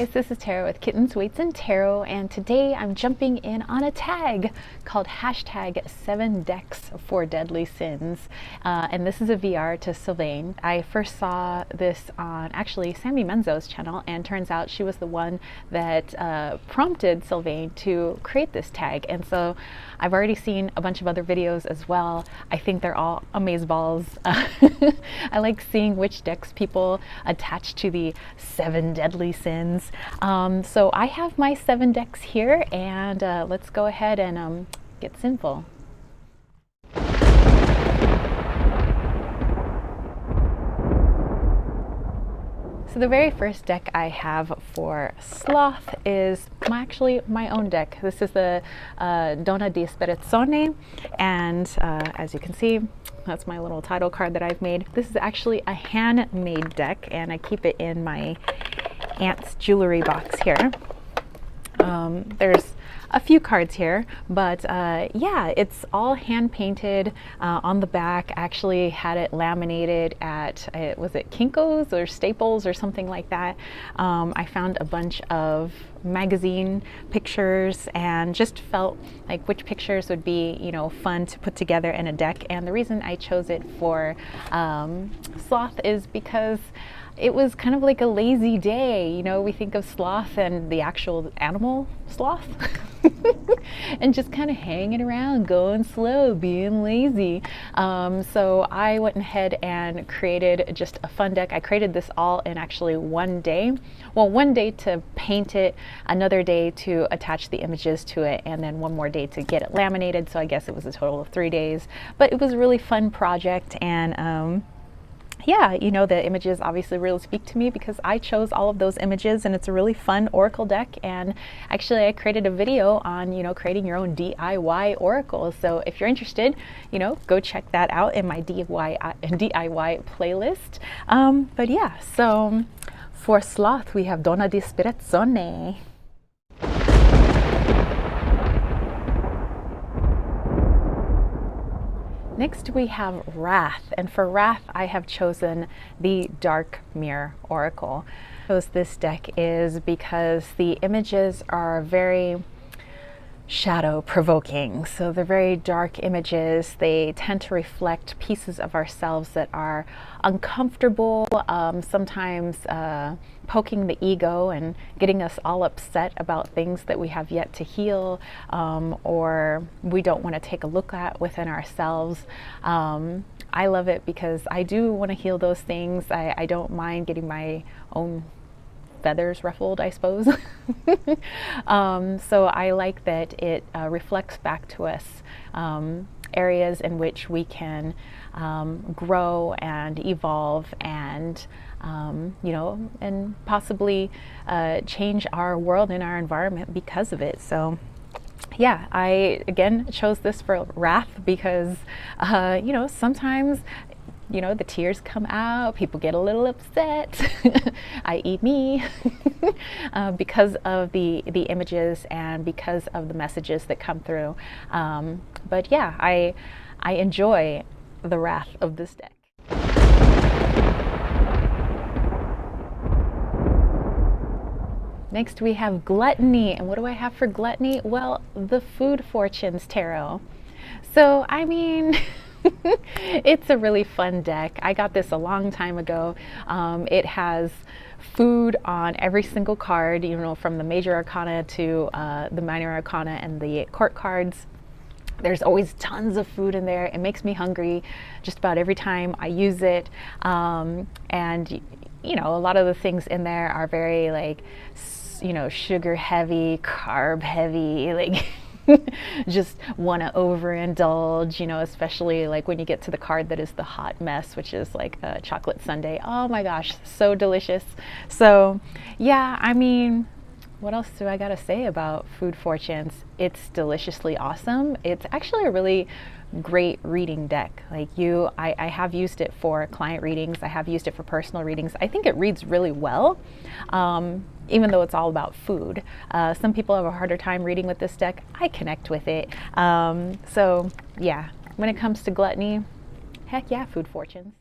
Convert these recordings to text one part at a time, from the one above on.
guys, this is Tarot with Kittens, Weights, and Tarot, and today I'm jumping in on a tag called hashtag 7 decks for deadly sins, and this is a VR to Sylvain. I first saw this on actually Sammy Menzo's channel, and turns out she was the one that prompted Sylvain to create this tag, and so I've already seen a bunch of other videos as well. I think they're all amazeballs. I like seeing which decks people attach to the 7 deadly sins. So I have my 7 decks here, and let's go ahead and get sinful. So the very first deck I have for Sloth is actually my own deck. This is the Donna di Spirazione, and as you can see, that's my little title card that I've made. This is actually a handmade deck, and I keep it in my aunt's jewelry box here. There's a few cards here, but yeah, it's all hand painted on the back. Actually had it laminated at, was it Kinko's or Staples or something like that. I found a bunch of magazine pictures and just felt like which pictures would be, you know, fun to put together in a deck. And the reason I chose it for Sloth is because it was kind of like a lazy day. You know, we think of sloth and the actual animal sloth and just kind of hanging around, going slow, being lazy. So I went ahead and created just a fun deck. I created this all in actually one day. Well, one day to paint it, another day to attach the images to it, and then one more day to get it laminated. So I guess it was a total of 3 days, but it was a really fun project. And yeah, you know, the images obviously really speak to me because I chose all of those images, and it's a really fun oracle deck. And actually I created a video on, you know, creating your own DIY oracle. So if you're interested, you know, go check that out in my DIY playlist. But yeah, so for Sloth we have Donna di Spirazione. Next we have Wrath, and for Wrath I have chosen the Dark Mirror Oracle. This deck is because the images are very shadow provoking. So they're very dark images. They tend to reflect pieces of ourselves that are uncomfortable, sometimes poking the ego and getting us all upset about things that we have yet to heal, or we don't want to take a look at within ourselves. I love it because I do want to heal those things. I don't mind getting my own feathers ruffled, I suppose. So I like that it reflects back to us areas in which we can grow and evolve and you know, and possibly change our world and our environment because of it. So yeah, I again chose this for Wrath because you know, sometimes, you know, the tears come out, people get a little upset, i.e. me, because of the images and because of the messages that come through. But yeah, I enjoy the Wrath of this deck. Next we have Gluttony, and what do I have for Gluttony? Well, the Food Fortunes Tarot. So I mean, it's a really fun deck. I got this a long time ago. It has food on every single card, you know, from the major arcana to the minor arcana and the court cards. There's always tons of food in there. It makes me hungry just about every time I use it. And you know, a lot of the things in there are very like, you know, sugar heavy, carb heavy, like just want to overindulge, you know, especially like when you get to the card that is the hot mess, which is like a chocolate sundae. Oh my gosh, so delicious. So yeah, I mean, what else do I gotta say about Food Fortunes? It's deliciously awesome. It's actually a really great reading deck. Like I have used it for client readings. I have used it for personal readings. I think it reads really well, even though it's all about food. Some people have a harder time reading with this deck. I connect with it. So yeah, when it comes to Gluttony, heck yeah, Food Fortunes.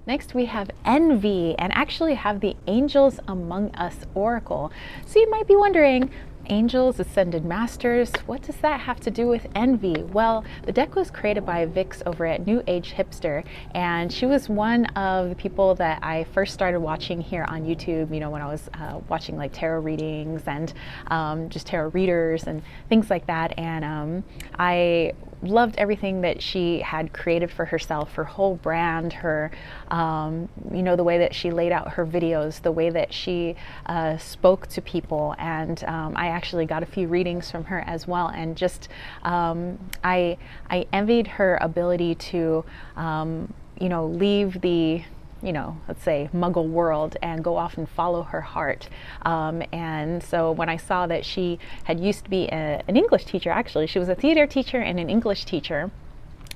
Next we have envy, and actually have the Angels Among Us Oracle. So you might be wondering, angels, ascended masters, what does that have to do with envy? Well, the deck was created by Vix over at New Age Hipster, and she was one of the people that I first started watching here on YouTube, you know, when I was watching like tarot readings and just tarot readers and things like that. And I loved everything that she had created for herself, her whole brand, her, you know, the way that she laid out her videos, the way that she spoke to people. And I actually got a few readings from her as well. And just, I envied her ability to, you know, leave the, you know, let's say muggle world and go off and follow her heart. And so when I saw that she had used to be an English teacher, actually, she was a theater teacher and an English teacher,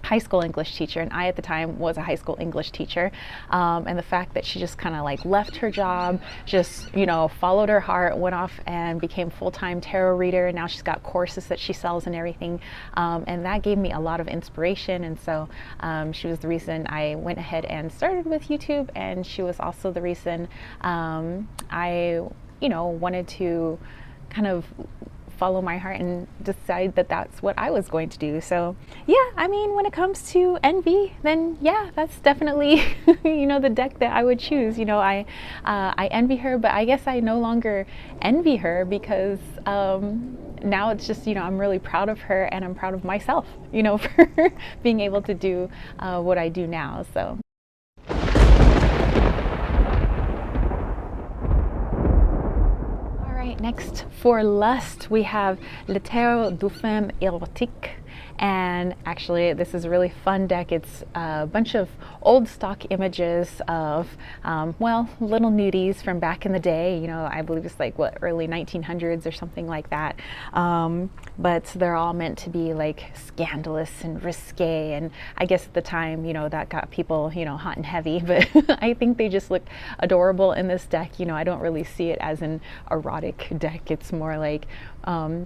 high school English teacher, and I at the time was a high school English teacher, and the fact that she just kind of like left her job, just, you know, followed her heart, went off and became full-time tarot reader, and now she's got courses that she sells and everything, and that gave me a lot of inspiration. And so she was the reason I went ahead and started with YouTube, and she was also the reason I, you know, wanted to kind of follow my heart and decide that that's what I was going to do. So yeah, I mean, when it comes to envy, then yeah, that's definitely you know, the deck that I would choose. You know, I envy her, but I guess I no longer envy her, because now it's just, you know, I'm really proud of her, and I'm proud of myself, you know, for being able to do what I do now. So next, for lust, we have Le Tarot du Femme Erotique. And actually, this is a really fun deck. It's a bunch of old stock images of, well, little nudies from back in the day. You know, I believe it's like, what, early 1900s or something like that. But they're all meant to be like scandalous and risque. And I guess at the time, you know, that got people, you know, hot and heavy. But I think they just look adorable in this deck. You know, I don't really see it as an erotic deck. It's more like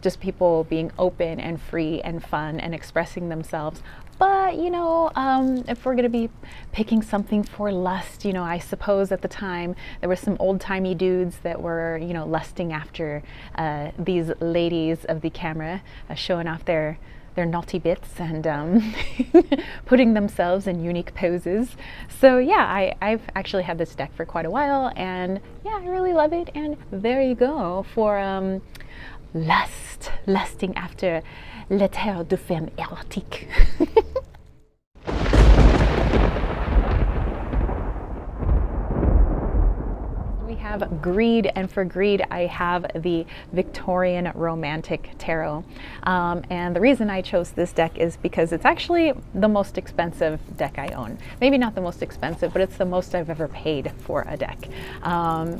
just people being open and free and fun and expressing themselves. But, you know, if we're going to be picking something for lust, you know, I suppose at the time there were some old-timey dudes that were, you know, lusting after these ladies of the camera, showing off their naughty bits and putting themselves in unique poses. So yeah, I've actually had this deck for quite a while, and yeah, I really love it. And there you go for lusting after Le Tarot du Femme Erotique. Have greed, and for greed I have the Victorian Romantic Tarot, and the reason I chose this deck is because it's actually the most expensive deck I own. Maybe not the most expensive, but it's the most I've ever paid for a deck.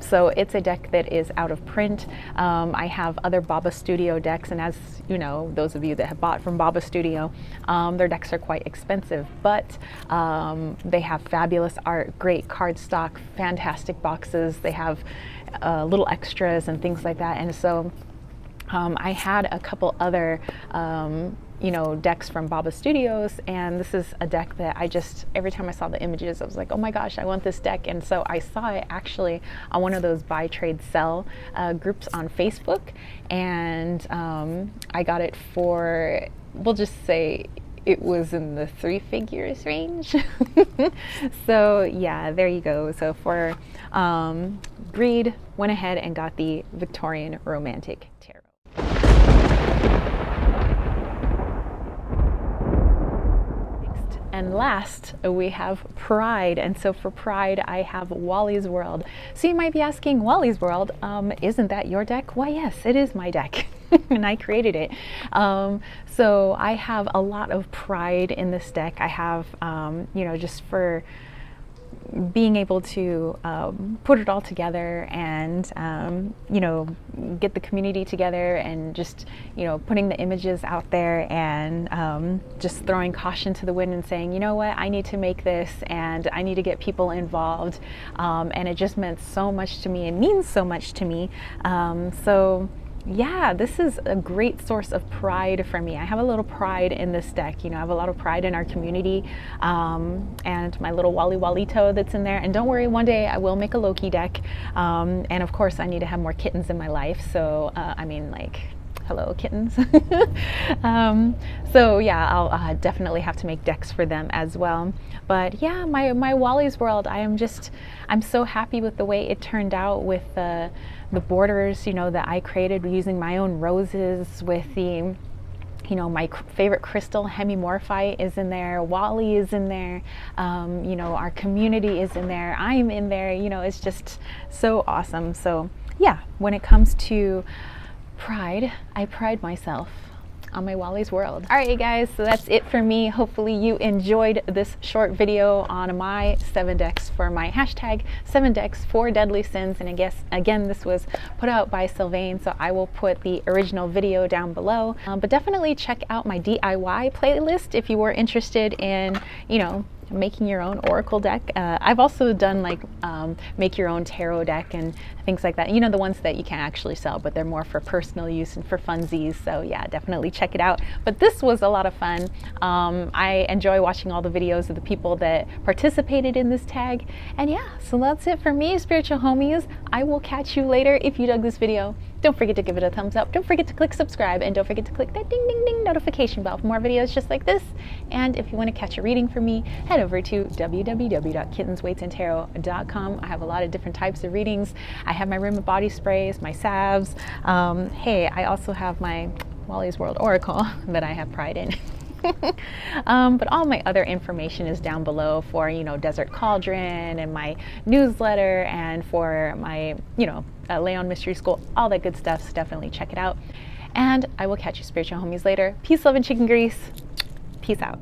So it's a deck that is out of print. I have other Baba Studio decks, and as you know, those of you that have bought from Baba Studio, their decks are quite expensive, but they have fabulous art, great cardstock, fantastic boxes. They have little extras and things like that. And so I had a couple other you know, decks from Baba Studios, and this is a deck that I just, every time I saw the images, I was like, oh my gosh, I want this deck. And so I saw it actually on one of those buy, trade, sell groups on Facebook, and I got it for, we'll just say it was in the 3 figures range. So yeah, there you go. So for greed, went ahead and got the Victorian Romantic Tarot. Next and last, we have Pride. And so for Pride, I have Wally's World. So you might be asking, Wally's World, isn't that your deck? Why, yes, it is my deck. And I created it. So I have a lot of pride in this deck. I have, you know, just for being able to put it all together and, you know, get the community together and just, you know, putting the images out there and just throwing caution to the wind and saying, you know what, I need to make this and I need to get people involved. And it just meant so much to me. It means so much to me. So yeah, this is a great source of pride for me. I have a little pride in this deck. You know, I have a lot of pride in our community, and my little Wally Walito that's in there. And don't worry, one day I will make a Loki deck. And of course, I need to have more kittens in my life. So, I mean, like, hello kittens. So yeah, I'll definitely have to make decks for them as well. But yeah, my Wally's World, I'm so happy with the way it turned out with the borders, you know, that I created using my own roses with the, you know, my favorite crystal hemimorphite is in there, Wally is in there, you know, our community is in there, I'm in there, you know, it's just so awesome. So yeah, when it comes to pride, I pride myself on my Wally's World. All right, guys, so that's it for me. Hopefully you enjoyed this short video on my 7 decks for my hashtag 7 decks for deadly sins. And I guess, again, this was put out by Sylvain, so I will put the original video down below. But definitely check out my DIY playlist if you were interested in, you know, making your own oracle deck. I've also done like make your own tarot deck and things like that. You know, the ones that you can't actually sell, but they're more for personal use and for funsies. So yeah, definitely check it out. But this was a lot of fun. I enjoy watching all the videos of the people that participated in this tag. And yeah, so that's it for me, spiritual homies. I will catch you later. If you dug this video, don't forget to give it a thumbs up. Don't forget to click subscribe, and don't forget to click that ding ding ding notification bell for more videos just like this. And if you want to catch a reading from me, head over to www.kittensweightsandtarot.com. I have a lot of different types of readings. I have my Rimmel body sprays, my salves. Hey, I also have my Wally's World Oracle that I have pride in. But all my other information is down below for, you know, Desert Cauldron and my newsletter, and for my, you know, Leon Mystery School, all that good stuff. So definitely check it out. And I will catch you spiritual homies later. Peace, love, and chicken grease. Peace out.